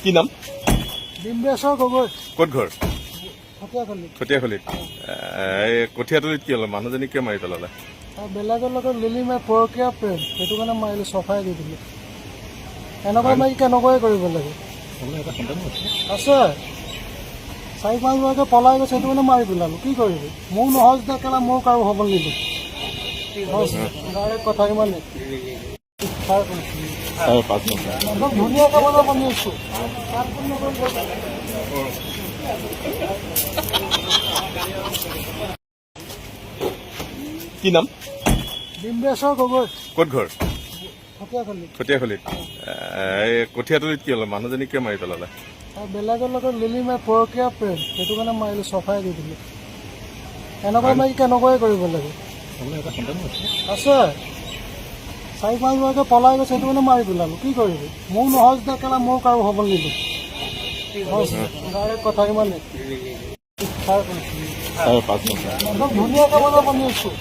কি নাম? ডিম্বেশ্বৰ গগৈ, ক'ত ঘৰ? খটিয়াখলি। খটিয়াখলিত। কঠীয়াতলিত কি হ'ল? মানুহজনী কিয় মাৰি পেলালে? বেলেগৰ লগত লিলি মাৰি পৰকীয়া প্ৰেম, সেইটো কাৰণে মাৰিলোঁ, চফাই দি দিলোঁ। এনেকুৱা মাৰি কেনেকুৱাই কৰিব লাগে? আছে 4-5 গৰাকী পলাই গৈছে, সেইটো কাৰণে মাৰি পেলালোঁ। কি কৰিবি? মোৰ নহয় যেতিয়া কেলা মোৰ কাৰো হ'ব নিদিলোঁ। ডাইৰেক্ট কথা কিমান একদম ধুনীয়াকৈ বনাব বনি আছোঁ। কি নাম? ডিম্বেশ্বৰ গগৈ, ক'ত ঘৰ? খটিয়াখলি। খটিয়াখলিত। কঠীয়াতলিত কি হ'ল? মানুহজনী কিয় মাৰি পেলালে? বেলেগৰ লগত লিলি মাৰি পৰকীয়া প্ৰেম, সেইটো কাৰণে মাৰিলোঁ, চফাই দি দিলোঁ। এনেকুৱা মাৰি কেনেকুৱাই কৰিব লাগে? আছে 4-5 গৰাকী পলাই গৈছে, সেইটো কাৰণে মাৰি পেলালোঁ। কি কৰিবি? মোৰ নহয় যেতিয়া কেলা মোৰ কাৰো হ'ব নিদিলোঁ। ডাইৰেক্ট কথা কিমান একদম ধুনীয়াকৈ বনাব বনি আছোঁ।